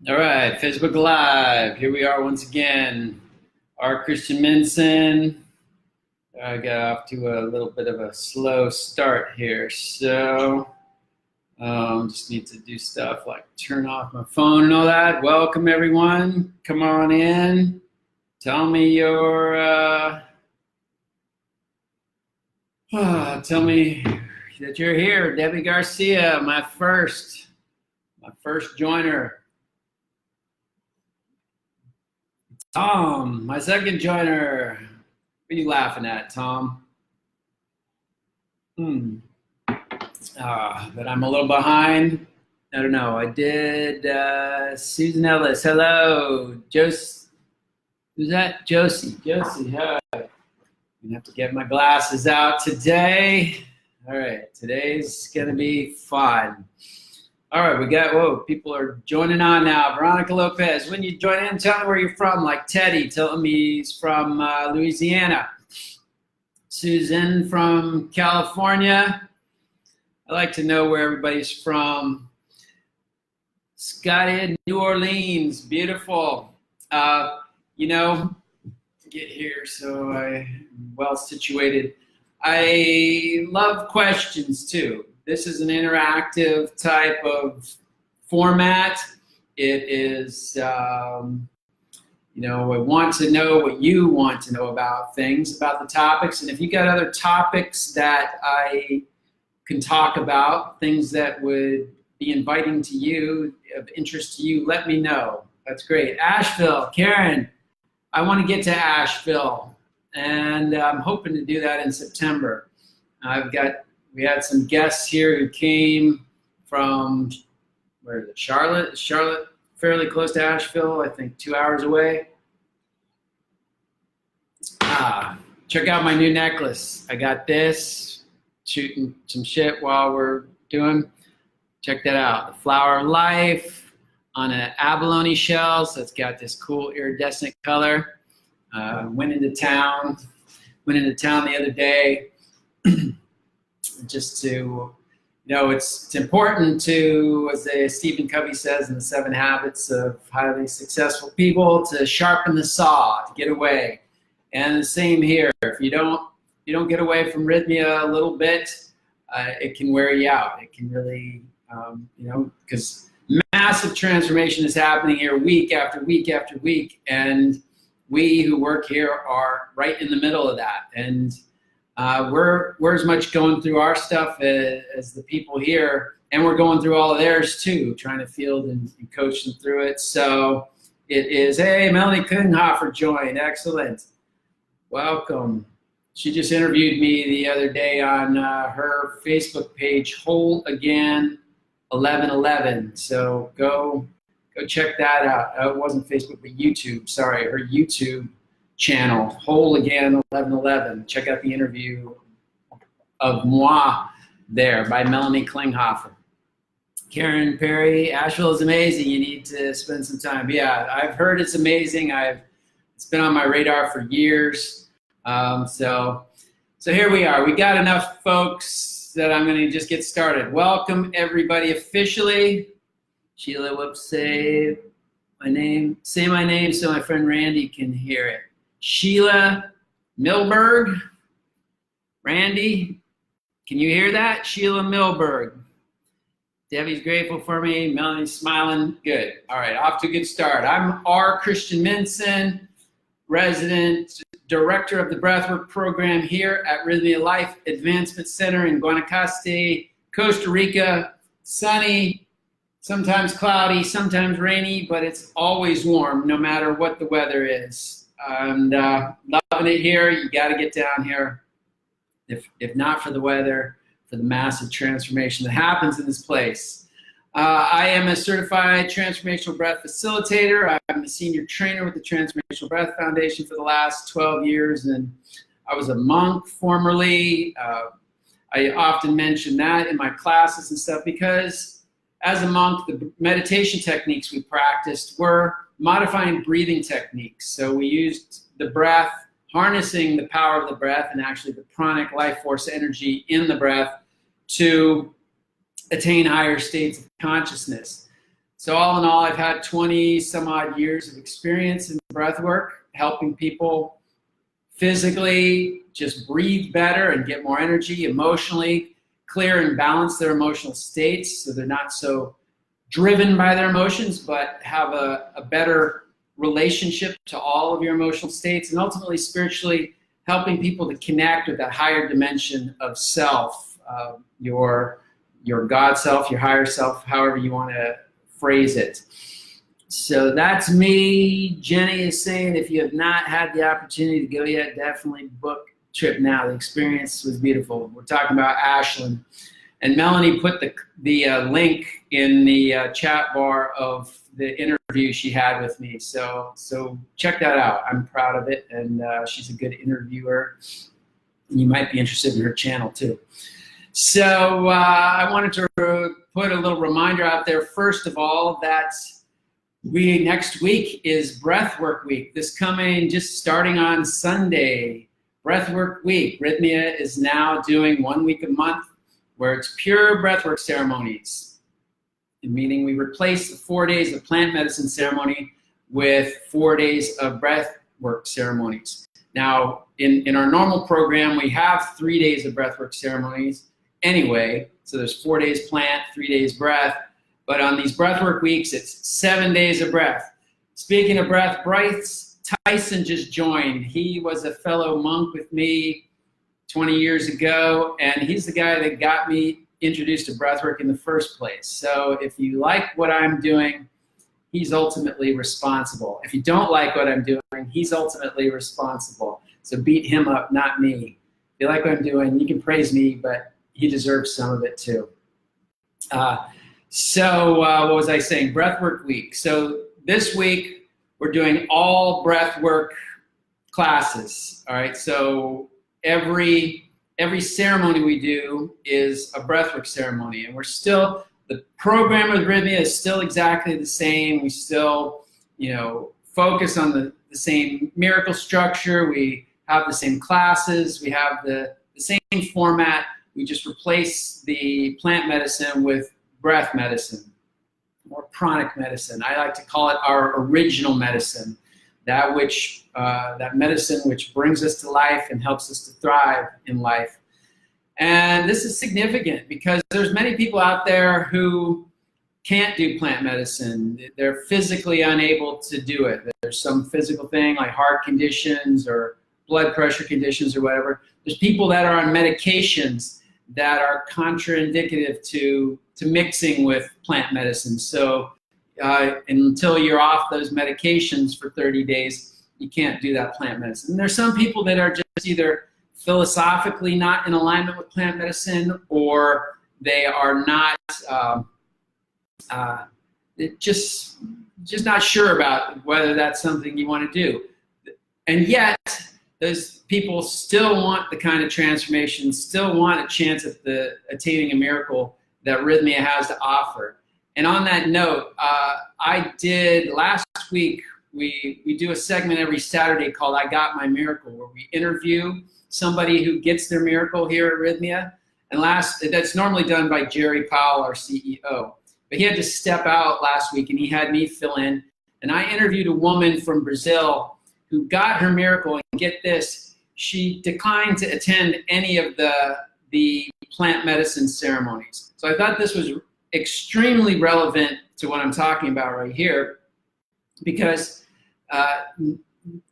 All right, Facebook Live. Here we are once again. Our Christian Minson. I got off to a little bit of a slow start here, so just need to do stuff like turn off my phone and all that. Welcome everyone. Come on in. Tell me tell me that you're here. Debbie Garcia, my first joiner. Tom, my second joiner. What are you laughing at, Tom? But I'm a little behind. I don't know. I did Susan Ellis. Hello. Who's that? Josie. Hi. I'm gonna have to get my glasses out today. All right, today's gonna be fun. All right, people are joining on now. Veronica Lopez, when you join in, tell me where you're from, like Teddy telling me he's from Louisiana. Susan from California. I like to know where everybody's from. Scotty, New Orleans, beautiful. Get here so I'm well situated. I love questions too. This is an interactive type of format. It is, I want to know what you want to know about things, about the topics. And if you got other topics that I can talk about, things that would be inviting to you, of interest to you, let me know. That's great. Asheville, Karen, I want to get to Asheville, and I'm hoping to do that in September. We had some guests here who came from, where is it, Charlotte, fairly close to Asheville, I think 2 hours away. Check out my new necklace. I got this, shooting some shit while we're doing. Check that out. The Flower of Life on an abalone shell, so it's got this cool iridescent color. Went into town the other day. Just to, it's important to, as Stephen Covey says in the 7 Habits of Highly Successful People, to sharpen the saw, to get away. And the same here. If you don't get away from Rythmia a little bit, it can wear you out. It can really, because massive transformation is happening here week after week after week, and we who work here are right in the middle of that. And we're as much going through our stuff as the people here, and we're going through all of theirs too, trying to field and coach them through it. So it is, hey, Melanie Klinghoffer joined, excellent. Welcome. She just interviewed me the other day on her Facebook page, Whole Again 1111. So go check that out. It wasn't Facebook, but YouTube, sorry, her YouTube channel, Whole Again 1111. Check out the interview of Moi there by Melanie Klinghoffer. Karen Perry, Asheville is amazing. You need to spend some time. Yeah, I've heard it's amazing. It's been on my radar for years. So here we are. We got enough folks that I'm going to just get started. Welcome everybody officially. Sheila, whoops, say my name so my friend Randy can hear it. Sheila Milberg. Randy, can you hear that? Sheila Milberg. Debbie's grateful for me. Melanie's smiling. Good. All right, off to a good start. I'm R. Christian Minson, resident director of the Breathwork program here at Rythmia Life Advancement Center in Guanacaste, Costa Rica. Sunny, sometimes cloudy, sometimes rainy, but it's always warm no matter what the weather is. And loving it here. You got to get down here. If not for the weather, for the massive transformation that happens in this place. I am a certified transformational breath facilitator. I'm a senior trainer with the Transformational Breath Foundation for the last 12 years, and I was a monk formerly. I often mention that in my classes and stuff because as a monk, the meditation techniques we practiced were modifying breathing techniques. So we used the breath, harnessing the power of the breath and actually the pranic life force energy in the breath to attain higher states of consciousness. So all in all, I've had 20 some odd years of experience in breath work, helping people physically just breathe better and get more energy, emotionally clear and balance their emotional states so they're not so driven by their emotions, but have a better relationship to all of your emotional states, and ultimately spiritually helping people to connect with that higher dimension of self, your God self, your higher self, however you want to phrase it. So that's me. Jenny is saying if you have not had the opportunity to go yet, definitely book trip now. The experience was beautiful. We're talking about Ashland. And Melanie put the link in the chat bar of the interview she had with me. So check that out. I'm proud of it, and she's a good interviewer. And you might be interested in her channel too. So I wanted to put a little reminder out there, first of all, that next week is Breathwork Week. This coming, just starting on Sunday, Breathwork Week. Rythmia is now doing 1 week a month where it's pure breathwork ceremonies, meaning we replace the 4 days of plant medicine ceremony with 4 days of breathwork ceremonies. Now, in our normal program, we have 3 days of breathwork ceremonies anyway. So there's 4 days plant, 3 days breath. But on these breathwork weeks, it's 7 days of breath. Speaking of breath, Bryce Tyson just joined. He was a fellow monk with me 20 years ago, and he's the guy that got me introduced to breathwork in the first place. So if you like what I'm doing, he's ultimately responsible. If you don't like what I'm doing, he's ultimately responsible. So beat him up, not me. If you like what I'm doing, you can praise me, but he deserves some of it too. What was I saying? Breathwork week. So this week we're doing all breathwork classes. All right. So every ceremony we do is a breathwork ceremony, and the program of Rythmia is still exactly the same. We still, focus on the same miracle structure. We have the same classes. We have the same format. We just replace the plant medicine with breath medicine or pranic medicine. I like to call it our original medicine. That medicine which brings us to life and helps us to thrive in life. And this is significant because there's many people out there who can't do plant medicine. They're physically unable to do it. There's some physical thing like heart conditions or blood pressure conditions or whatever. There's people that are on medications that are contraindicative to mixing with plant medicine. So until you're off those medications for 30 days, you can't do that plant medicine. And there's some people that are just either philosophically not in alignment with plant medicine, or they are not just not sure about whether that's something you want to do. And yet, those people still want the kind of transformation, still want a chance at attaining a miracle that Rythmia has to offer. And on that note, I did last week, we do a segment every Saturday called I Got My Miracle, where we interview somebody who gets their miracle here at Rythmia. And that's normally done by Jerry Powell, our CEO. But he had to step out last week, and he had me fill in. And I interviewed a woman from Brazil who got her miracle. And get this, she declined to attend any of the plant medicine ceremonies. So I thought this was extremely relevant to what I'm talking about right here, because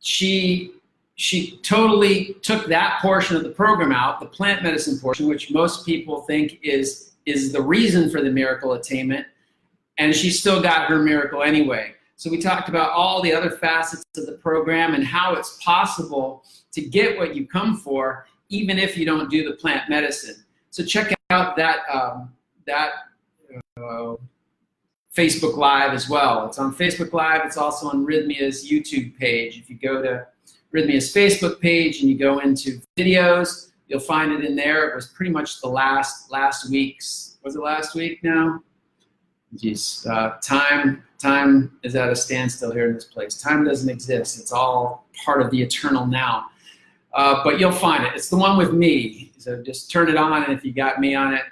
she totally took that portion of the program out, the plant medicine portion, which most people think is the reason for the miracle attainment, and she still got her miracle anyway. So we talked about all the other facets of the program and how it's possible to get what you come for, even if you don't do the plant medicine. So check out that Facebook Live as well. It's on Facebook Live. It's also on Rythmia's YouTube page. If you go to Rythmia's Facebook page and you go into videos, you'll find it in there. It was pretty much the last week's. Was it last week now? Geez, time is at a standstill here in this place. Time doesn't exist. It's all part of the eternal now. But you'll find it. It's the one with me. So just turn it on, and if you got me on it,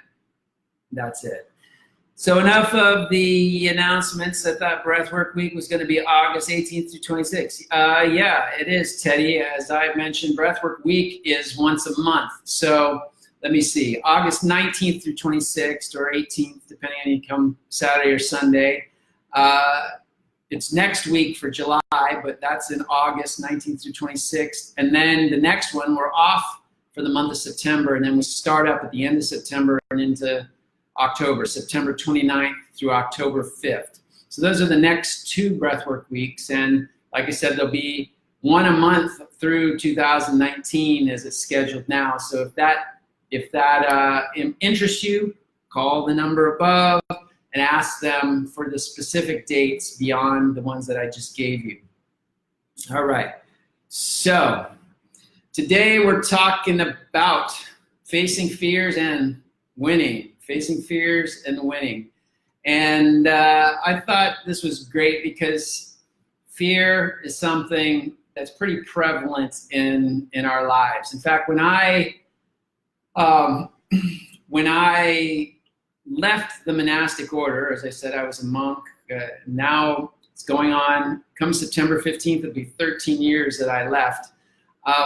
that's it. So enough of the announcements. I thought Breathwork Week was going to be August 18th through 26th. Yeah, it is, Teddy. As I mentioned, Breathwork Week is once a month. So let me see, August 19th through 26th or 18th, depending on you come Saturday or Sunday. It's next week for July, but that's in August 19th through 26th. And then the next one, we're off for the month of September, and then we start up at the end of September and into October, September 29th through October 5th. So those are the next 2 Breathwork weeks. And like I said, there'll be one a month through 2019 as it's scheduled now. So if that interests you, call the number above and ask them for the specific dates beyond the ones that I just gave you. All right. So today we're talking about facing fears and winning. Facing fears and winning. And I thought this was great because fear is something that's pretty prevalent in our lives. In fact, when I left the monastic order, as I said, I was a monk. Now it's going on, come September 15th, it'll be 13 years that I left.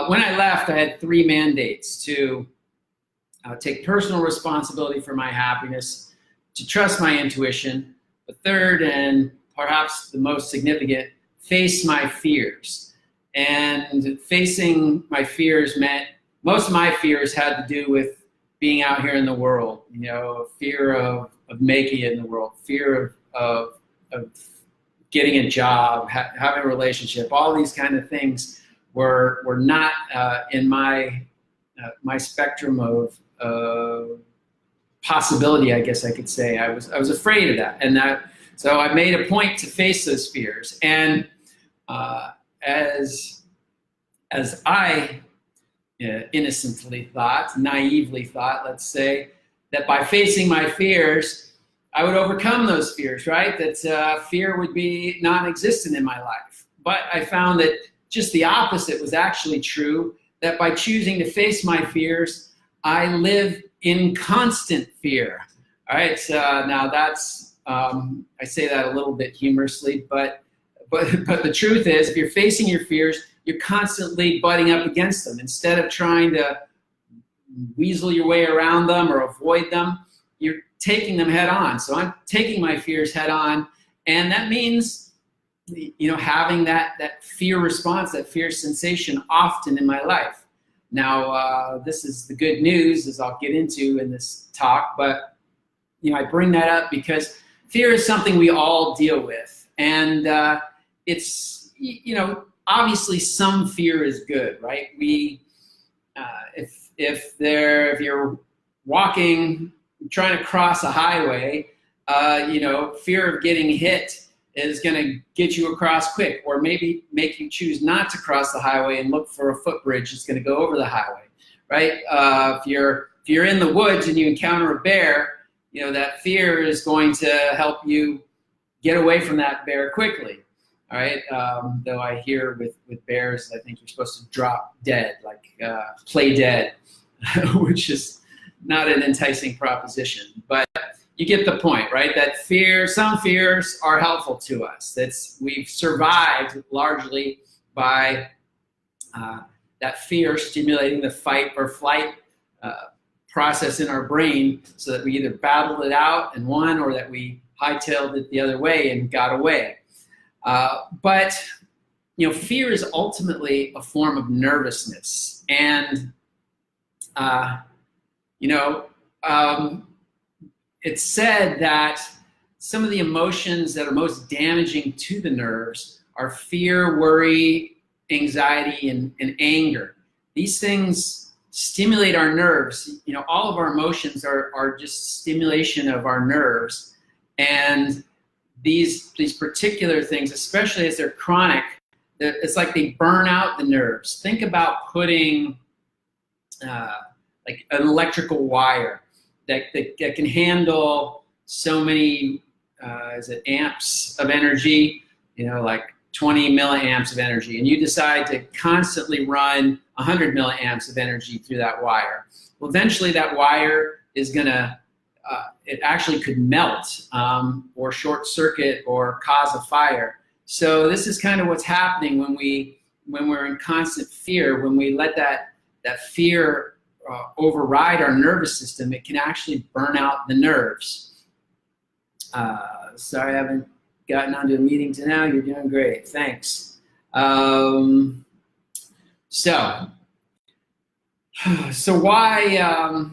When I left, I had 3 mandates: to take personal responsibility for my happiness, to trust my intuition. The third, and perhaps the most significant, face my fears. And facing my fears meant, most of my fears had to do with being out here in the world, you know, fear of making it in the world, fear of getting a job, having a relationship. All these kind of things were not in my spectrum of possibility, I guess I could say. I was afraid of that, and so I made a point to face those fears. And as I innocently thought, naively thought, let's say, that by facing my fears, I would overcome those fears, right? That fear would be non-existent in my life. But I found that just the opposite was actually true, that by choosing to face my fears, I live in constant fear. All right, now that's, I say that a little bit humorously, but the truth is, if you're facing your fears, you're constantly butting up against them. Instead of trying to weasel your way around them or avoid them, you're taking them head on. So I'm taking my fears head on, and that means, you know, having that fear response, that fear sensation often in my life. Now, this is the good news, as I'll get into in this talk, but you know, I bring that up because fear is something we all deal with, and it's, you know, obviously some fear is good, right? If you're walking, trying to cross a highway, you know, fear of getting hit is going to get you across quick, or maybe make you choose not to cross the highway and look for a footbridge that's going to go over the highway, right? If you're in the woods and you encounter a bear, you know, that fear is going to help you get away from that bear quickly, all right? Though I hear with bears, I think you're supposed to drop dead, like play dead, which is not an enticing proposition, but you get the point, right? That some fears are helpful to us. We've survived largely by that fear stimulating the fight or flight process in our brain, so that we either battled it out and won, or that we hightailed it the other way and got away. But you know, fear is ultimately a form of nervousness, and you know, it's said that some of the emotions that are most damaging to the nerves are fear, worry, anxiety, and anger. These things stimulate our nerves. You know, all of our emotions are just stimulation of our nerves. And these particular things, especially as they're chronic, it's like they burn out the nerves. Think about putting like an electrical wire that can handle so many amps of energy, you know, like 20 milliamps of energy, and you decide to constantly run 100 milliamps of energy through that wire. Well, eventually that wire is gonna it actually could melt or short circuit or cause a fire. So this is kind of what's happening when we're in constant fear. When we let that fear override our nervous system, it can actually burn out the nerves. Sorry, I haven't gotten onto a meeting to now. You're doing great. Thanks. So why,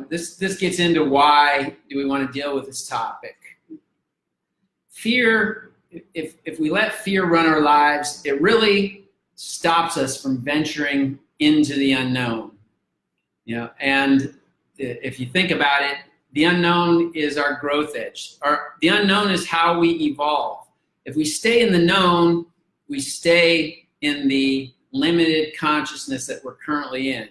this gets into why do we want to deal with this topic. Fear, if we let fear run our lives, it really stops us from venturing into the unknown. And if you think about it, the unknown is our growth edge. The unknown is how we evolve. If we stay in the known, we stay in the limited consciousness that we're currently in.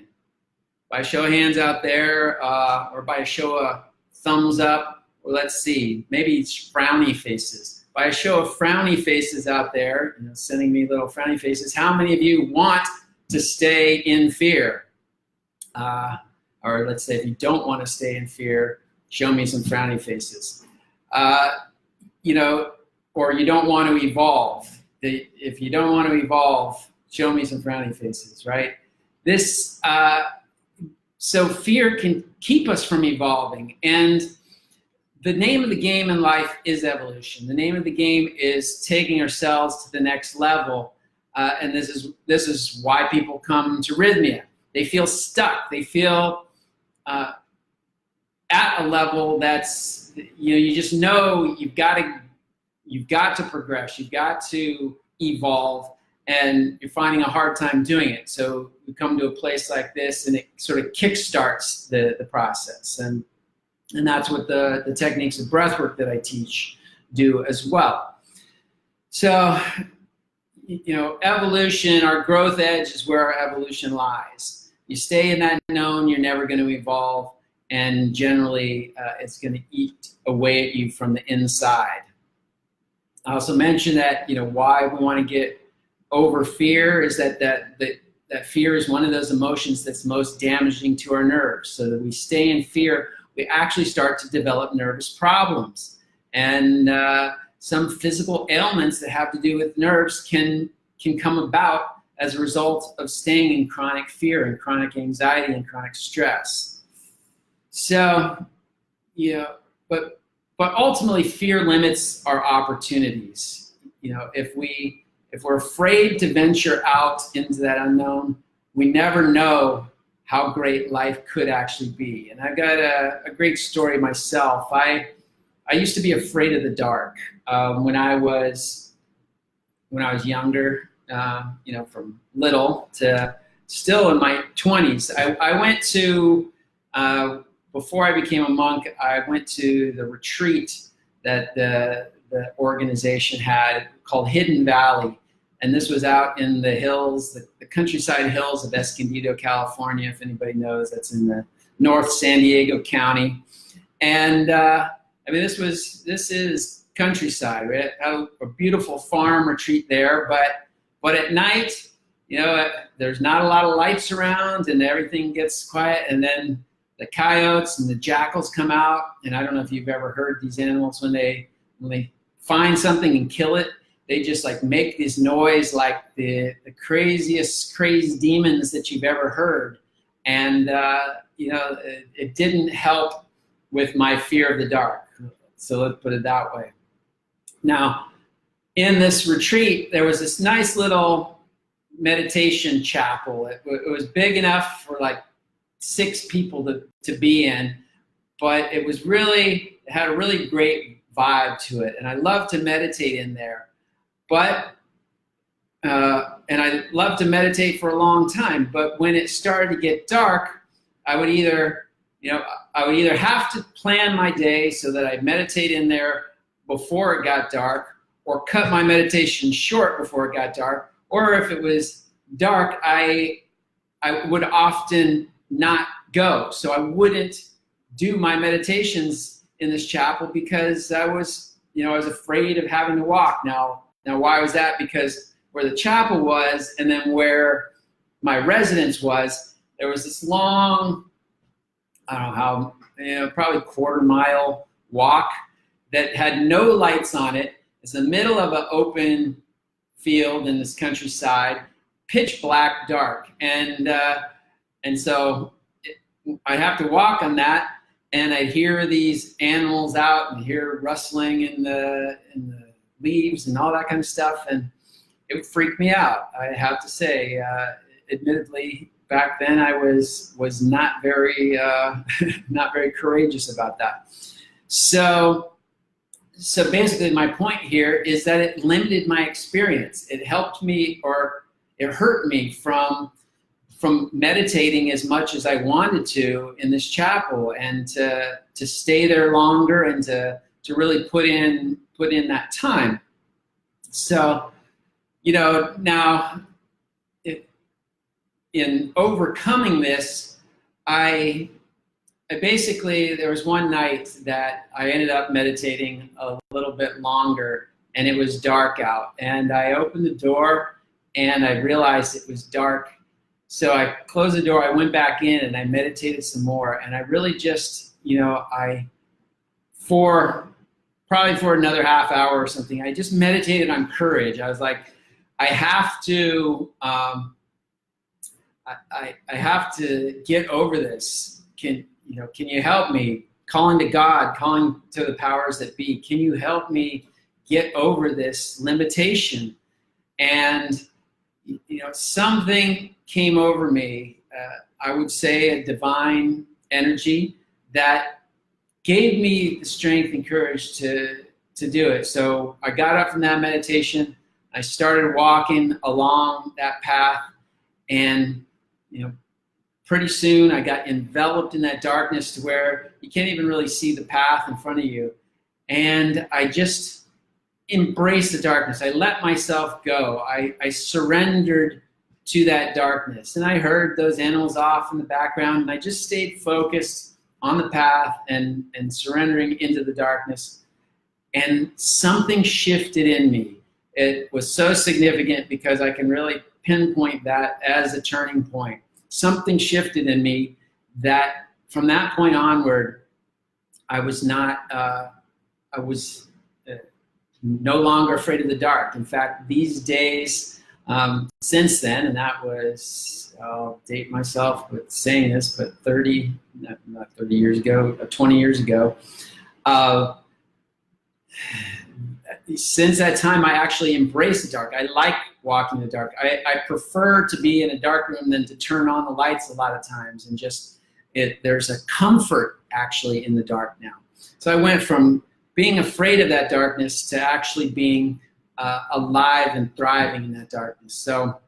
By a show of hands out there, or by a show of thumbs up, or let's see, maybe it's frowny faces. By a show of frowny faces out there, sending me little frowny faces, how many of you want to stay in fear? Or let's say if you don't want to stay in fear, show me some frowny faces. Or you don't want to evolve. If you don't want to evolve, show me some frowny faces, right? So fear can keep us from evolving. And the name of the game in life is evolution. The name of the game is taking ourselves to the next level. And this is why people come to Rythmia. They feel stuck. They feel at a level that's, you just know you've got to progress. You've got to evolve. And you're finding a hard time doing it. So we come to a place like this, and it sort of kickstarts the process. And that's what the techniques of breathwork that I teach do as well. So, evolution, our growth edge is where our evolution lies. You stay in that known, you're never going to evolve. And generally, it's going to eat away at you from the inside. I also mentioned that, why we want to get over fear is that fear is one of those emotions that's most damaging to our nerves. So that we stay in fear, we actually start to develop nervous problems. And some physical ailments that have to do with nerves can come about as a result of staying in chronic fear and chronic anxiety and chronic stress. So, but ultimately fear limits our opportunities. If we're afraid to venture out into that unknown, we never know how great life could actually be. And I've got a great story myself. I used to be afraid of the dark when I was younger, from little to still in my 20s. I went to, before I became a monk, I went to the retreat that the organization had called Hidden Valley. And this was out in the hills, the countryside hills of Escondido, California. If anybody knows, that's in the North San Diego County. And this is countryside. We had a beautiful farm retreat there, but at night, there's not a lot of lights around, and everything gets quiet. And then the coyotes and the jackals come out. And I don't know if you've ever heard these animals when they find something and kill it. They just make this noise like the craziest crazed demons that you've ever heard. And, it didn't help with my fear of the dark. So let's put it that way. Now, in this retreat, there was this nice little meditation chapel. It was big enough for 6 people to be in, but it had a really great vibe to it. And I love to meditate in there. But, and I love to meditate for a long time, but when it started to get dark, I would either have to plan my day so that I meditate in there before it got dark, or cut my meditation short before it got dark, or if it was dark, I would often not go. So I wouldn't do my meditations in this chapel because I was afraid of having to walk. Now, why was that? Because where the chapel was and then where my residence was, there was this long, I don't know probably quarter-mile walk that had no lights on it. It's the middle of an open field in this countryside, pitch black, dark, and so I have to walk on that, and I hear these animals out and hear rustling in the leaves and all that kind of stuff, and it would freak me out. I have to say, admittedly, back then I was not very not very courageous about that. So basically, my point here is that it limited my experience. It helped me, or it hurt me from meditating as much as I wanted to in this chapel, and to stay there longer, and to really put in that time. So, now in overcoming this, I basically, there was one night that I ended up meditating a little bit longer, and it was dark out, and I opened the door and I realized it was dark. So I closed the door, I went back in, and I meditated some more, and I really just, probably for another half hour or something, I just meditated on courage. I was like, I have to I have to get over this. Can you help me? Calling to God, calling to the powers that be. Can you help me get over this limitation? And something came over me. I would say a divine energy that gave me the strength and courage to do it. So I got up from that meditation. I started walking along that path, and pretty soon I got enveloped in that darkness to where you can't even really see the path in front of you. And I just embraced the darkness. I let myself go. I surrendered to that darkness. And I heard those animals off in the background, and I just stayed focused on the path and surrendering into the darkness. And something shifted in me. It was so significant because I can really pinpoint that as a turning point. Something shifted in me that from that point onward, I was not, I was no longer afraid of the dark. In fact, these days, since then, and that was, I'll date myself with saying this, but not 30 years ago, 20 years ago, since that time, I actually embrace the dark. I like walking in the dark. I prefer to be in a dark room than to turn on the lights a lot of times, and there's a comfort actually in the dark now. So I went from being afraid of that darkness to actually being alive and thriving in that darkness. So,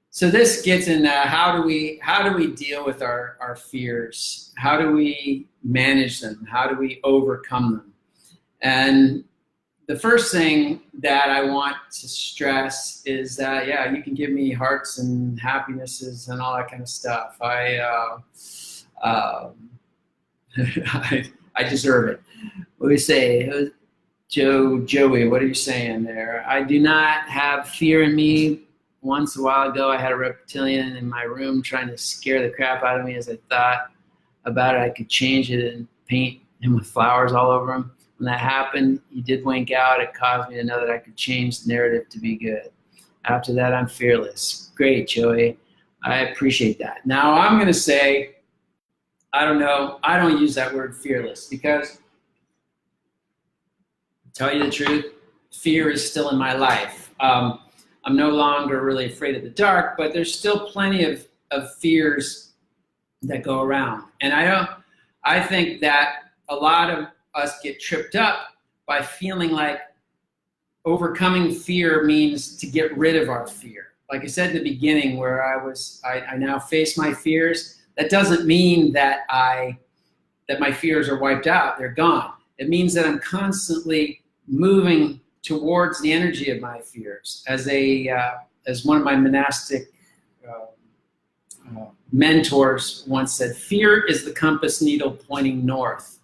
so this gets into how do we deal with our fears? How do we manage them? How do we overcome them? And the first thing that I want to stress is that, yeah, you can give me hearts and happinesses and all that kind of stuff. I deserve it. What do we say? Joey, what are you saying there? I do not have fear in me. Once a while ago, I had a reptilian in my room trying to scare the crap out of me as I thought about it. I could change it and paint him with flowers all over him. When that happened, he did wink out. It caused me to know that I could change the narrative to be good. After that, I'm fearless. Great, Joey. I appreciate that. Now, I'm going to say, I don't know. I don't use that word fearless because, to tell you the truth, fear is still in my life. I'm no longer really afraid of the dark, but there's still plenty of fears that go around. And I think that a lot of us get tripped up by feeling like overcoming fear means to get rid of our fear. Like I said in the beginning, where I now face my fears. That doesn't mean that my fears are wiped out; they're gone. It means that I'm constantly moving towards the energy of my fears. As one of my monastic mentors once said, "Fear is the compass needle pointing north,"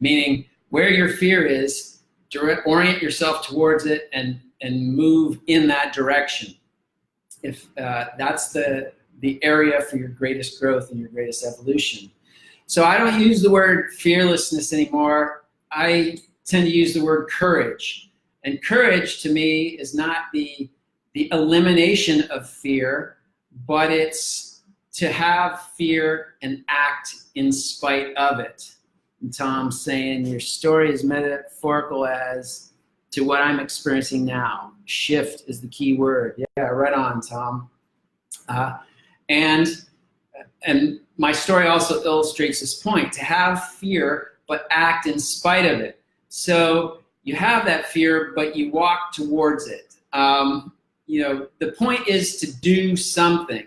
meaning where your fear is, orient yourself towards it and move in that direction. If that's the area for your greatest growth and your greatest evolution. So I don't use the word fearlessness anymore. I tend to use the word courage. And courage to me is not the elimination of fear, but it's to have fear and act in spite of it. And Tom's saying your story is metaphorical as to what I'm experiencing now. Shift is the key word. Yeah, right on, Tom. And my story also illustrates this point, to have fear but act in spite of it. So you have that fear, but you walk towards it. The point is to do something.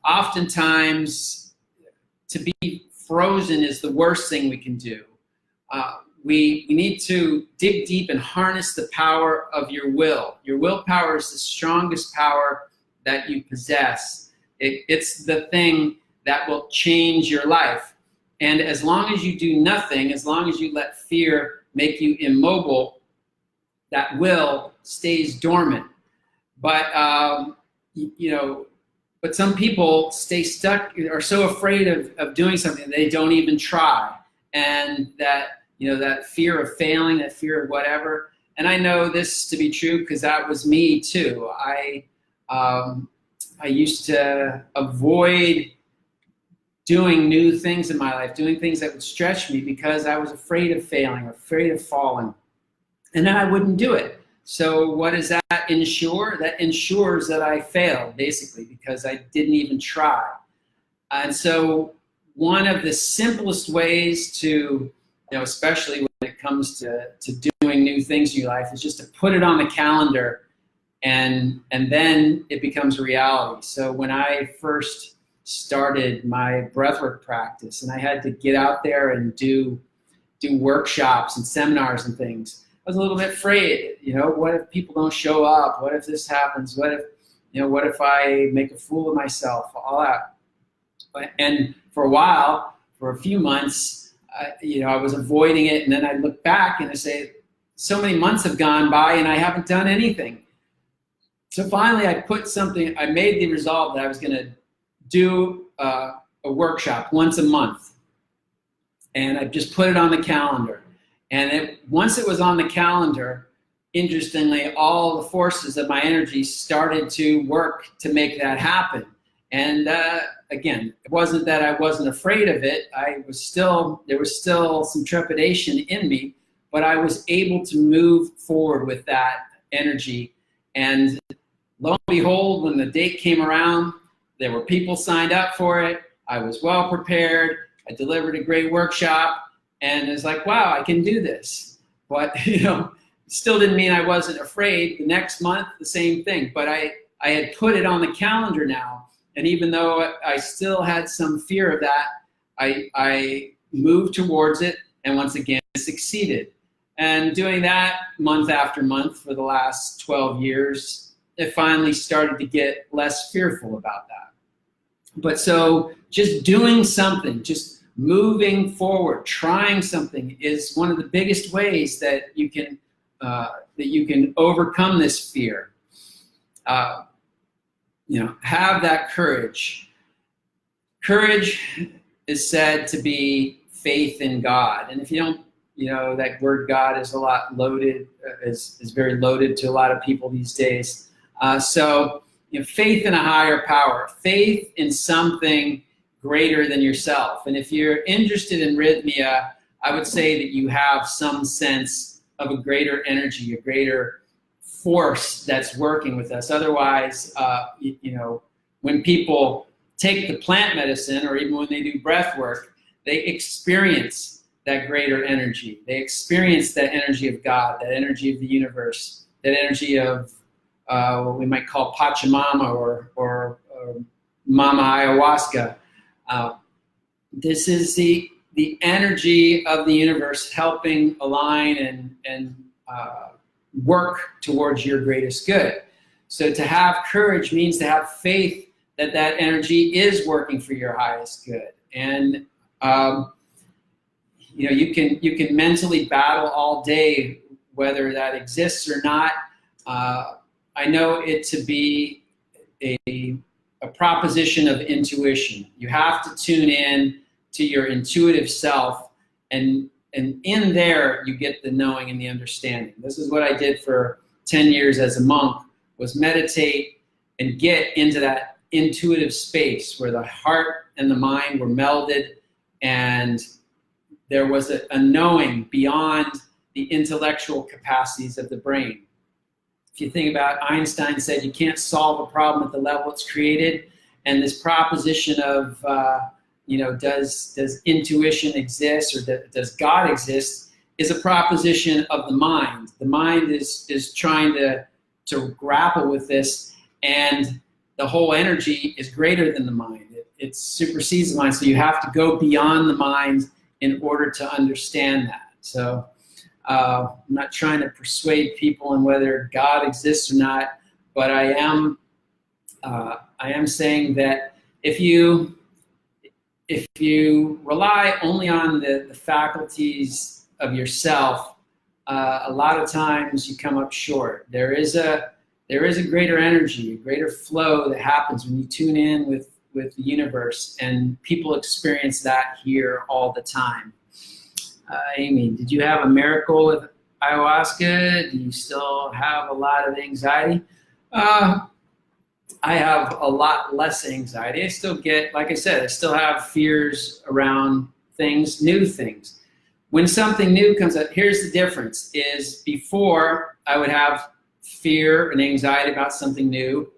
Oftentimes, to be frozen is the worst thing we can do. We need to dig deep and harness the power of your will. Your willpower is the strongest power that you possess. It's the thing that will change your life. And as long as you do nothing, as long as you let fear make you immobile, that will stays dormant. But but some people stay stuck, are so afraid of doing something they don't even try, and that fear of failing, that fear of whatever. And I know this to be true because that was me too. I used to avoid doing new things in my life, doing things that would stretch me because I was afraid of failing or afraid of falling. And then I wouldn't do it. So what does that ensure? That ensures that I failed, basically, because I didn't even try. And so one of the simplest ways to, especially when it comes to doing new things in your life, is just to put it on the calendar, and then it becomes a reality. So when I first started my breathwork practice and I had to get out there and do workshops and seminars and things, I was a little bit afraid. What if people don't show up? What if this happens? What if I make a fool of myself? All that. And for a while, for a few months, I was avoiding it, and then I look back and I say, so many months have gone by and I haven't done anything. So finally I made the resolve that I was going to do a workshop once a month. And I just put it on the calendar. And once it was on the calendar, interestingly, all the forces of my energy started to work to make that happen. And again, it wasn't that I wasn't afraid of it. There was still some trepidation in me, but I was able to move forward with that energy. And lo and behold, when the date came around, there were people signed up for it. I was well prepared. I delivered a great workshop, and it's like, wow, I can do this. But still didn't mean I wasn't afraid. The next month, the same thing. But I had put it on the calendar now, and even though I still had some fear of that, I moved towards it, and once again succeeded. And doing that month after month for the last 12 years, it finally started to get less fearful about that. But so just doing something, just moving forward, trying something is one of the biggest ways that you can overcome this fear. Have that courage. Courage is said to be faith in God, and if you don't, that word God is a lot loaded, is very loaded to a lot of people these days. So faith in a higher power, faith in something greater than yourself. And if you're interested in Rythmia, I would say that you have some sense of a greater energy, a greater force that's working with us. Otherwise, when people take the plant medicine, or even when they do breath work, they experience that greater energy. They experience that energy of God, that energy of the universe, that energy of what we might call Pachamama or Mama Ayahuasca. This is the energy of the universe helping align and work towards your greatest good. So to have courage means to have faith that energy is working for your highest good. And you can mentally battle all day whether that exists or not. I know it to be a proposition of intuition. You have to tune in to your intuitive self, and in there you get the knowing and the understanding. This is what I did for 10 years as a monk, was meditate and get into that intuitive space where the heart and the mind were melded, and there was a knowing beyond the intellectual capacities of the brain. If you think about, Einstein said you can't solve a problem at the level it's created, and this proposition of does intuition exist, or does God exist, is a proposition of the mind. The mind is trying to grapple with this, and the whole energy is greater than the mind. It supersedes the mind, so you have to go beyond the mind in order to understand that. So I'm not trying to persuade people on whether God exists or not, but I am saying that if you rely only on the faculties of yourself, a lot of times you come up short. There is a greater energy, a greater flow that happens when you tune in with the universe, and people experience that here all the time. Amy, did you have a miracle with ayahuasca? Do you still have a lot of anxiety? I have a lot less anxiety. I still get, like I said, I still have fears around things, new things. When something new comes up, here's the difference, is before I would have fear and anxiety about something new,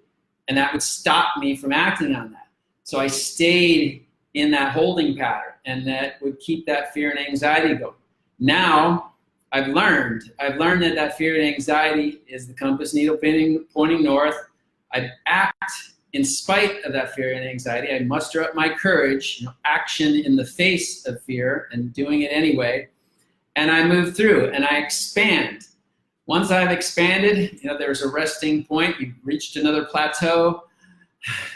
and that would stop me from acting on that. So I stayed in that holding pattern, and that would keep that fear and anxiety going. Now I've learned that fear and anxiety is the compass needle pointing north. I act in spite of that fear and anxiety. I muster up my courage, action in the face of fear, and doing it anyway. And I move through, and I expand. Once I've expanded, there's a resting point. You've reached another plateau.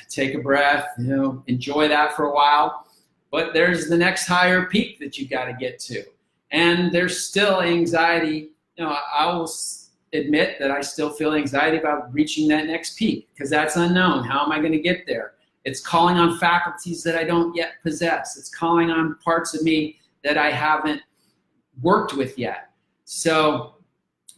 Take a breath, enjoy that for a while. But there's the next higher peak that you got to get to. And there's still anxiety. I will admit that I still feel anxiety about reaching that next peak, because that's unknown. How am I going to get there? It's calling on faculties that I don't yet possess. It's calling on parts of me that I haven't worked with yet. So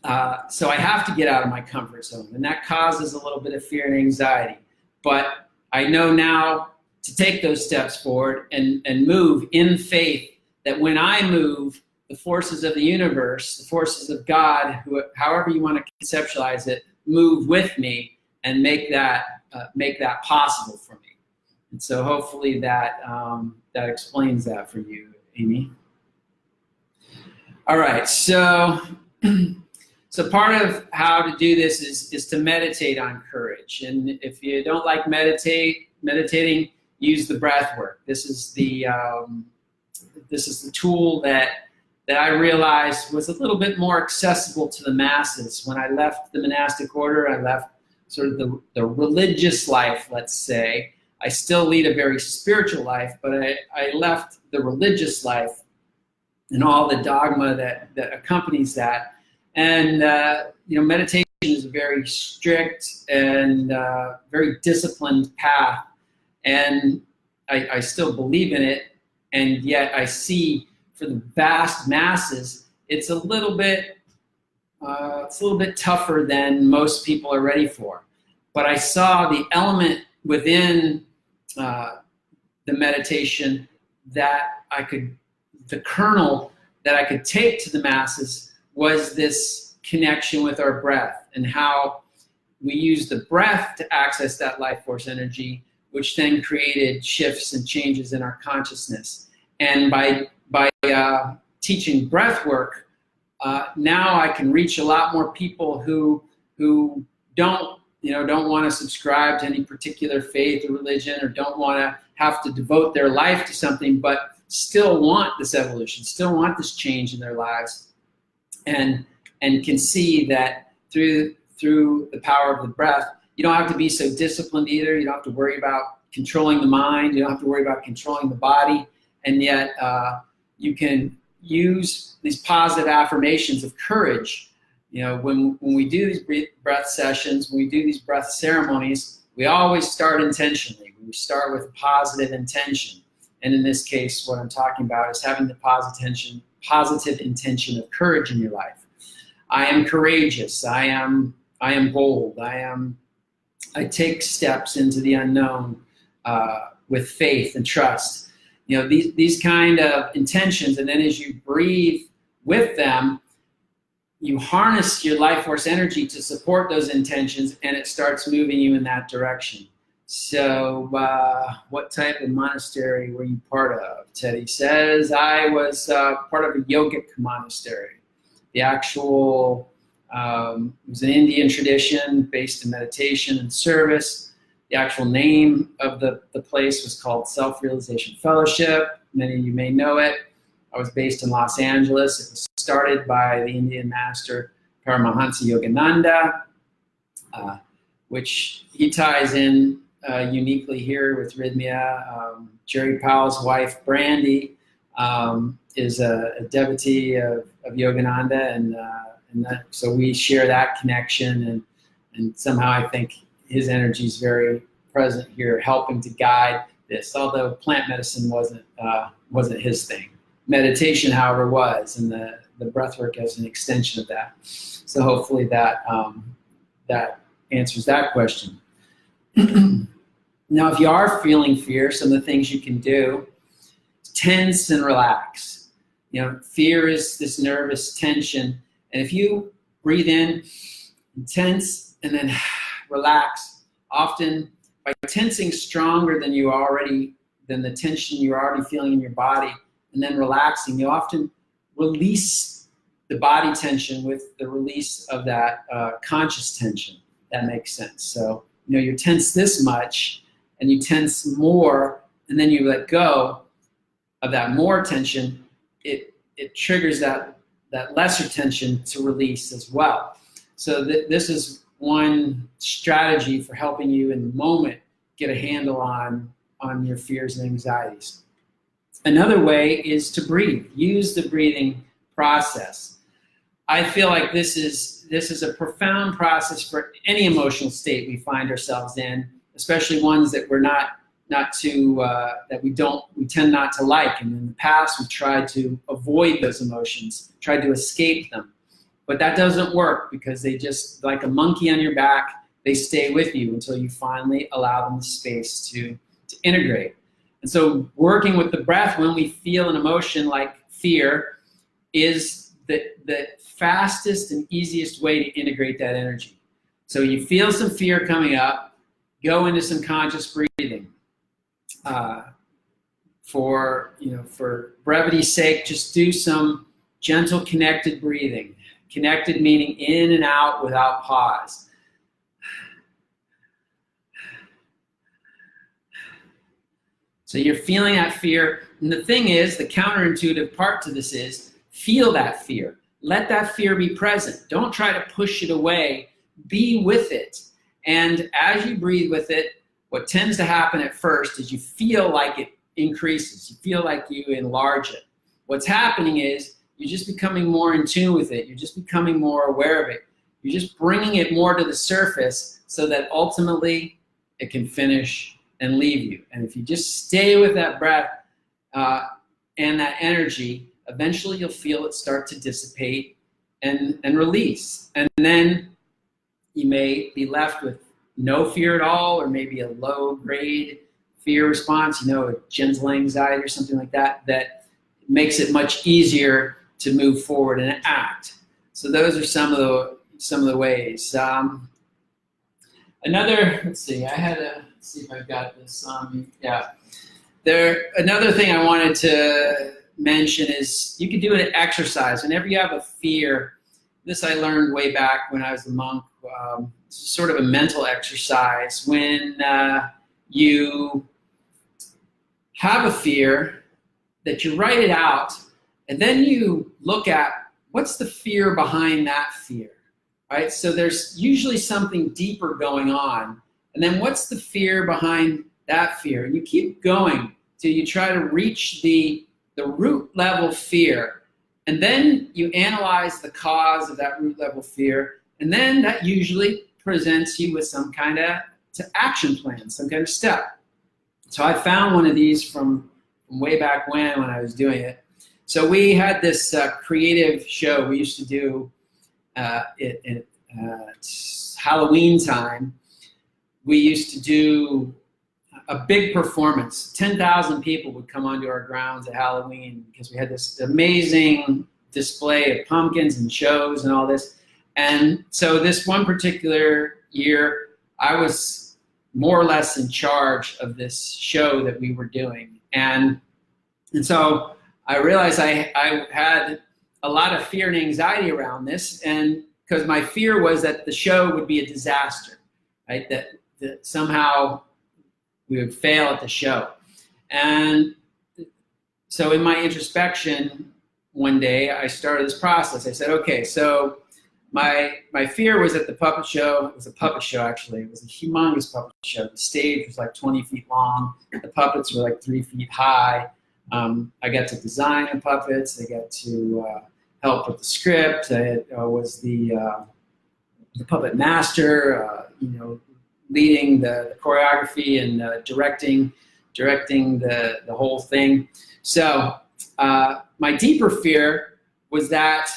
I have to get out of my comfort zone, and that causes a little bit of fear and anxiety. But I know now to take those steps forward and move in faith, that when I move, the forces of the universe, the forces of God, however you want to conceptualize it, move with me and make that possible for me. And so hopefully that explains that for you, Amy. All right, so part of how to do this is to meditate on courage. And if you don't like meditating, use the breath work. This is the tool that I realized was a little bit more accessible to the masses. When I left the monastic order, I left sort of the religious life, let's say. I still lead a very spiritual life, but I left the religious life and all the dogma that accompanies that. And meditation is a very strict and very disciplined path, and I still believe in it. And yet I see, for the vast masses, it's a little bit tougher than most people are ready for. But I saw the element within the meditation that the kernel that I could take to the masses was this connection with our breath, and how we use the breath to access that life force energy, which then created shifts and changes in our consciousness. And by teaching breath work, now I can reach a lot more people who don't want to subscribe to any particular faith or religion, or don't want to have to devote their life to something, but still want this evolution, still want this change in their lives, and can see that through the power of the breath. You don't have to be so disciplined either. You don't have to worry about controlling the mind. You don't have to worry about controlling the body. And yet you can use these positive affirmations of courage. When we do these breath sessions, when we do these breath ceremonies, we always start intentionally. We start with positive intention. And in this case, what I'm talking about is having the positive intention of courage in your life. I am courageous. I am bold. I take steps into the unknown with faith and trust. You know, these kind of intentions, and then as you breathe with them, you harness your life force energy to support those intentions, and it starts moving you in that direction. So what type of monastery were you part of? Teddy says, I was part of a yogic monastery. The actual, it was an Indian tradition based in meditation and service. The actual name of the place was called Self-Realization Fellowship. Many of you may know it. I was based in Los Angeles. It was started by the Indian master Paramahansa Yogananda, which he ties in uniquely here with Rythmia. Jerry Powell's wife, Brandy, is a devotee of Yogananda, and so we share that connection, and somehow I think his energy is very present here, helping to guide this, although plant medicine wasn't his thing. Meditation, however, was, and the breath work as an extension of that. So hopefully that answers that question. Now, if you are feeling fear, some of the things you can do, tense and relax. You know, fear is this nervous tension, and if you breathe in, tense, and then relax, often by tensing stronger than the tension you're already feeling in your body, and then relaxing, you often release the body tension with the release of that conscious tension. That makes sense. So, you know, you're tense this much, and you tense more, and then you let go of that more tension, it triggers that lesser tension to release as well. So this is one strategy for helping you in the moment get a handle on your fears and anxieties. Another way is to breathe. Use the breathing process. I feel like this is a profound process for any emotional state we find ourselves in, especially ones that we're we tend not to like. And in the past, we tried to avoid those emotions, tried to escape them. But that doesn't work, because they just, like a monkey on your back, they stay with you until you finally allow them the space to integrate. And so working with the breath when we feel an emotion like fear is the fastest and easiest way to integrate that energy. So you feel some fear coming up, go into some conscious breathing. For brevity's sake, just do some gentle connected breathing. Connected meaning in and out without pause. So you're feeling that fear, and the thing is, the counterintuitive part to this is, feel that fear. Let that fear be present. Don't try to push it away. Be with it. And as you breathe with it, what tends to happen at first is you feel like it increases. You feel like you enlarge it. What's happening is you're just becoming more in tune with it. You're just becoming more aware of it. You're just bringing it more to the surface so that ultimately it can finish and leave you. And if you just stay with that breath and that energy, eventually you'll feel it start to dissipate and release. And then you may be left with no fear at all, or maybe a low grade fear response, a gentle anxiety or something like that, that makes it much easier to move forward and act. So those are some of the ways. Let's see, let's see if I've got this on me. Yeah. Another thing I wanted to mention is you can do an exercise. Whenever you have a fear, this I learned way back when I was a monk, sort of a mental exercise. When you have a fear, that you write it out, and then you look at what's the fear behind that fear, right? So there's usually something deeper going on, and then what's the fear behind that fear? And you keep going till you try to reach the root level fear, and then you analyze the cause of that root level fear, and then that usually presents you with some kind of action plan, some kind of step. So I found one of these from way back when I was doing it. So we had this creative show we used to do it's Halloween time. We used to do a big performance. 10,000 people would come onto our grounds at Halloween because we had this amazing display of pumpkins and shows and all this. And so this one particular year, I was more or less in charge of this show that we were doing. And so I realized I had a lot of fear and anxiety around this, and because my fear was that the show would be a disaster, right? That somehow we would fail at the show. And so in my introspection one day, I started this process. I said, okay, so my fear was that the puppet show, it was a puppet show actually, it was a humongous puppet show. The stage was like 20 feet long, the puppets were like 3 feet high. I got to design the puppets, I got to help with the script, I was the puppet master, leading the choreography and directing the whole thing. So my deeper fear was that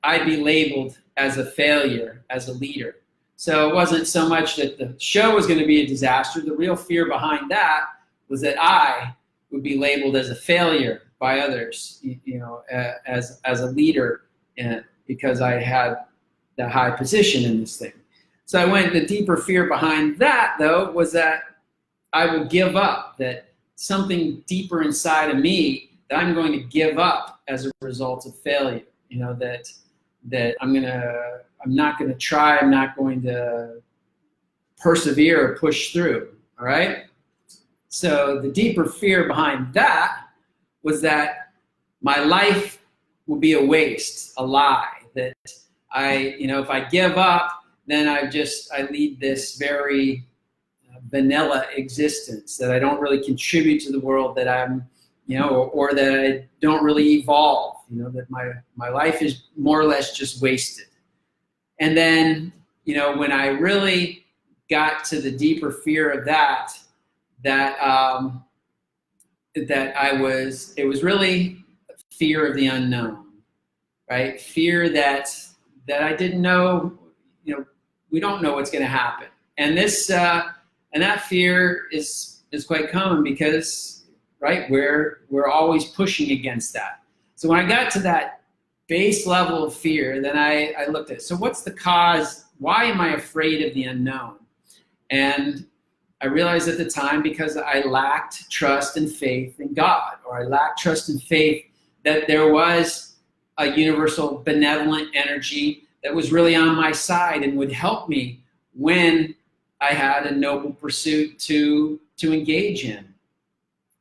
I'd be labeled as a failure, as a leader. So it wasn't so much that the show was going to be a disaster. The real fear behind that was that I would be labeled as a failure by others, as a leader, because I had the high position in this thing. So the deeper fear behind that, though, was that I would give up, that something deeper inside of me that I'm going to give up as a result of failure. That I'm not going to try, I'm not going to persevere or push through, all right? So the deeper fear behind that was that my life will be a waste, a lie, that if I give up, then I lead this very vanilla existence, that I don't really contribute to the world, that I'm, or that I don't really evolve, that my life is more or less just wasted. And then, when I really got to the deeper fear of that it was really fear of the unknown, right? Fear that I didn't know, we don't know what's going to happen. And that fear is quite common because, right, we're always pushing against that. So when I got to that base level of fear, then I looked at, so what's the cause? Why am I afraid of the unknown? And I realized at the time because I lacked trust and faith in God, or I lacked trust and faith that there was a universal benevolent energy that was really on my side and would help me when I had a noble pursuit to engage in.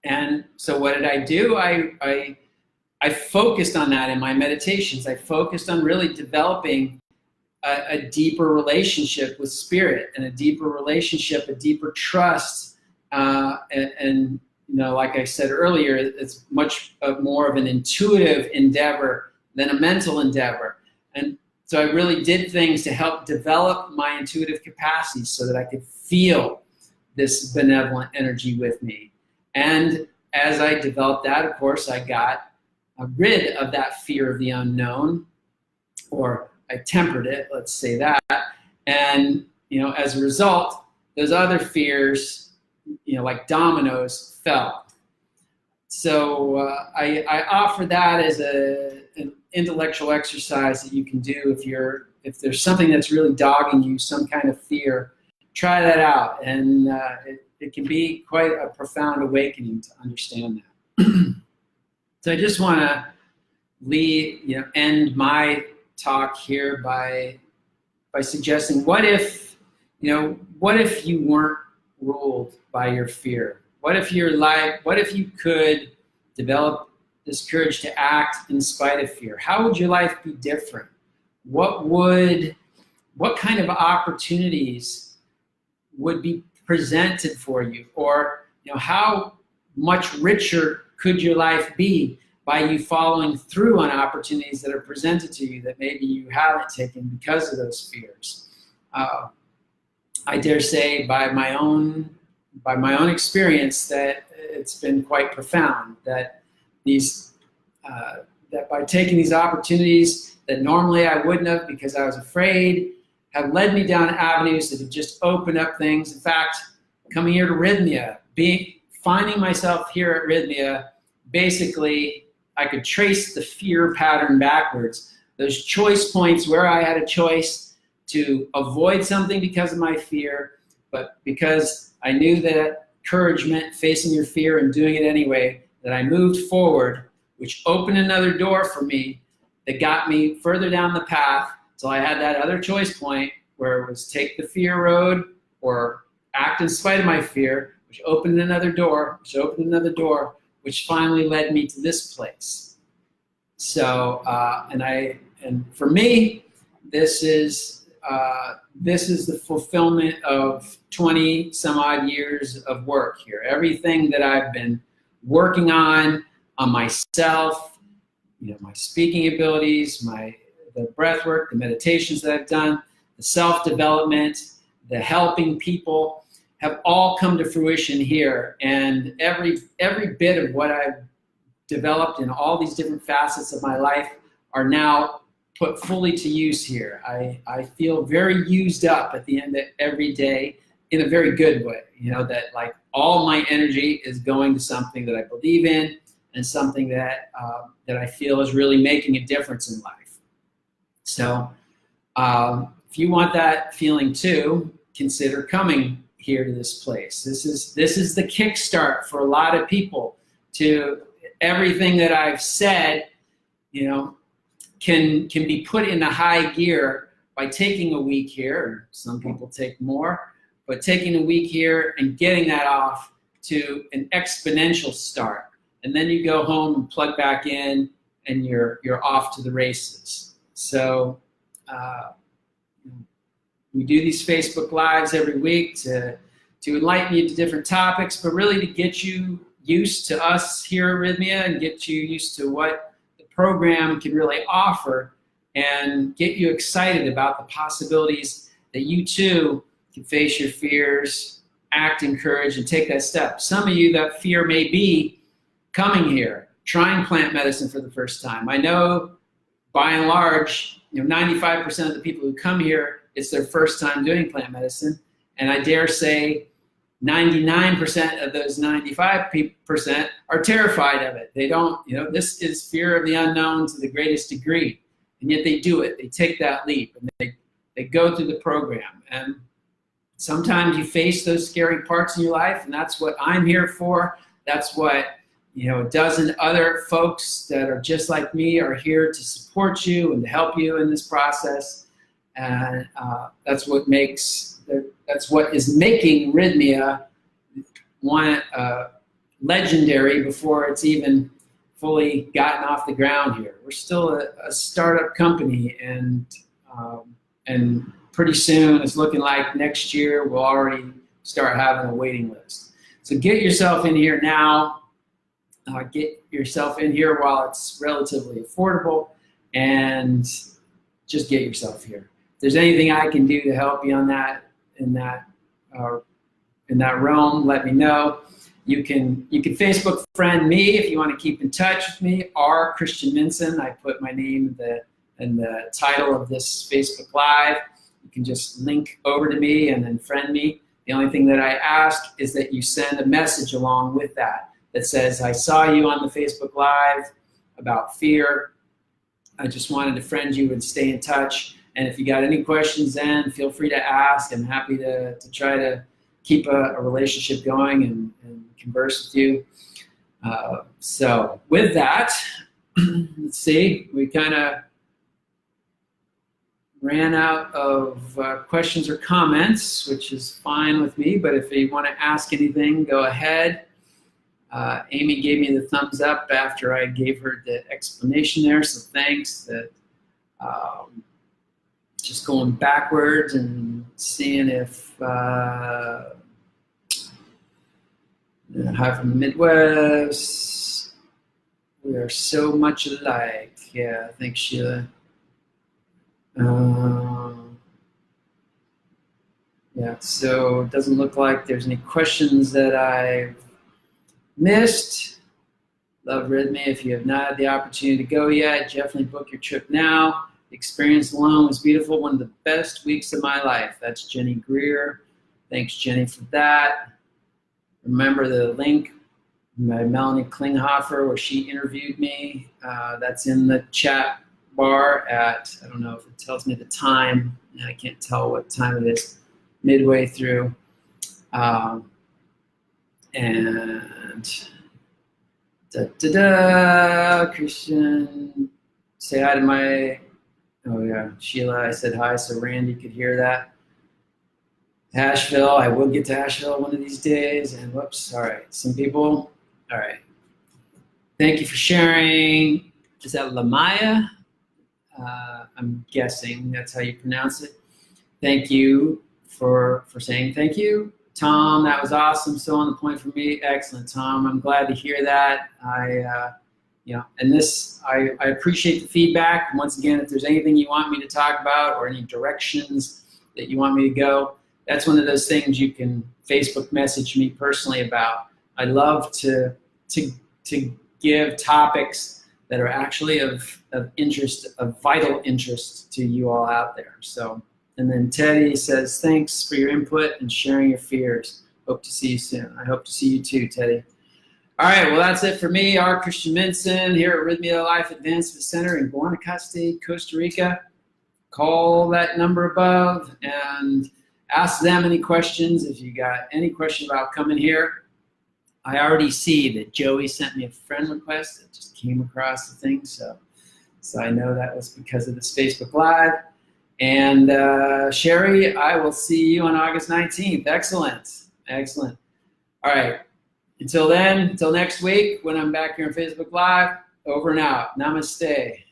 And so what did I do? I focused on that in my meditations. I focused on really developing a deeper relationship with spirit, and a deeper relationship, a deeper trust. And like I said earlier, it's much more of an intuitive endeavor than a mental endeavor. And so I really did things to help develop my intuitive capacities so that I could feel this benevolent energy with me. And as I developed that, of course, I got rid of that fear of the unknown, or I tempered it, let's say that. And, as a result, those other fears, like dominoes, fell. So I offer that as an intellectual exercise that you can do if there's something that's really dogging you, some kind of fear, try that out. And it can be quite a profound awakening to understand that. So I just want to end my talk here by suggesting, what if you weren't ruled by your fear? What if you could develop this courage to act in spite of fear? How would your life be different? What kind of opportunities would be presented for you? Or, how much richer could your life be by you following through on opportunities that are presented to you that maybe you haven't taken because of those fears? I dare say, by my own by my own experience that it's been quite profound, that that by taking these opportunities that normally I wouldn't have because I was afraid, have led me down avenues that have just opened up things. In fact, coming here to Rythmia, finding myself here at Rythmia, basically I could trace the fear pattern backwards. Those choice points where I had a choice to avoid something because of my fear, but because I knew that courage meant facing your fear and doing it anyway, that I moved forward, which opened another door for me that got me further down the path until I had that other choice point where it was take the fear road or act in spite of my fear, which opened another door, which finally led me to this place. So, and for me, this is the fulfillment of 20 some odd years of work here. Everything that I've been working on myself, my speaking abilities, the breath work, the meditations that I've done, the self-development, the helping people have all come to fruition here. And every bit of what I've developed in all these different facets of my life are now put fully to use here. I feel very used up at the end of every day in a very good way, that like all my energy is going to something that I believe in and something that I feel is really making a difference in life. So if you want that feeling too, consider coming here to this place. This is the kickstart for a lot of people to everything that I've said, can be put in a high gear by taking a week here. Some people take more, but taking a week here and getting that off to an exponential start. And then you go home and plug back in and you're off to the races. So we do these Facebook Lives every week to enlighten you to different topics, but really to get you used to us here at Rythmia and get you used to what the program can really offer and get you excited about the possibilities that you too can face your fears, act in courage, and take that step. Some of you, that fear may be coming here, trying plant medicine for the first time. I know by and large, 95% of the people who come here, it's their first time doing plant medicine. And I dare say 99% of those 95% are terrified of it. They don't, this is fear of the unknown to the greatest degree. And yet they do it. They take that leap and they go through the program. And sometimes you face those scary parts in your life, and that's what I'm here for. That's what, a dozen other folks that are just like me are here to support you and to help you in this process. And that's what is making Rythmia legendary before it's even fully gotten off the ground here. We're still a startup company, and pretty soon it's looking like next year we'll already start having a waiting list. So get yourself in here now. Get yourself in here while it's relatively affordable, and just get yourself here. If there's anything I can do to help you on that in that realm, let me know. You can Facebook friend me if you want to keep in touch with me. R. Christian Minson. I put my name in the title of this Facebook Live. You can just link over to me and then friend me. The only thing that I ask is that you send a message along with that says, I saw you on the Facebook Live about fear. I just wanted to friend you and stay in touch. And if you got any questions then, feel free to ask. I'm happy to try to keep a relationship going and converse with you. So with that, let's see, we kind of ran out of questions or comments, which is fine with me, but if you want to ask anything, go ahead. Amy gave me the thumbs up after I gave her the explanation there, so thanks. That just going backwards and seeing if hi from the Midwest. We are so much alike. Yeah, thanks, Sheila. Yeah, so it doesn't look like there's any questions that I've missed. Love Rythmia. If you have not had the opportunity to go yet, definitely book your trip now. The experience alone was beautiful. One of the best weeks of my life. That's Jenny Greer. Thanks, Jenny, for that. Remember the link by Melanie Klinghoffer where she interviewed me. That's in the chat bar at, I don't know if it tells me the time. I can't tell what time it is, midway through. And Christian, say hi to my, oh yeah, Sheila, I said hi so Randy could hear that. Asheville, I will get to Asheville one of these days. And whoops, all right, some people, all right. Thank you for sharing. Is that Lamaya? I'm guessing that's how you pronounce it. Thank you for saying thank you. Tom, that was awesome. So on the point for me. Excellent, Tom. I'm glad to hear that. And this, I appreciate the feedback. Once again, if there's anything you want me to talk about or any directions that you want me to go, that's one of those things you can Facebook message me personally about. I love to give topics that are actually of interest, of vital interest to you all out there. So, and then Teddy says, thanks for your input and sharing your fears. Hope to see you soon. I hope to see you too, Teddy. All right, well, that's it for me. R. Christian Minson here at Rythmia Life Advancement Center in Guanacaste, Costa Rica. Call that number above and ask them any questions. If you got any question about coming here, I already see that Joey sent me a friend request that just came across the thing, so I know that was because of this Facebook Live. And Sherry, I will see you on August 19th. Excellent, excellent. All right, until then, until next week when I'm back here on Facebook Live, over and out. Namaste.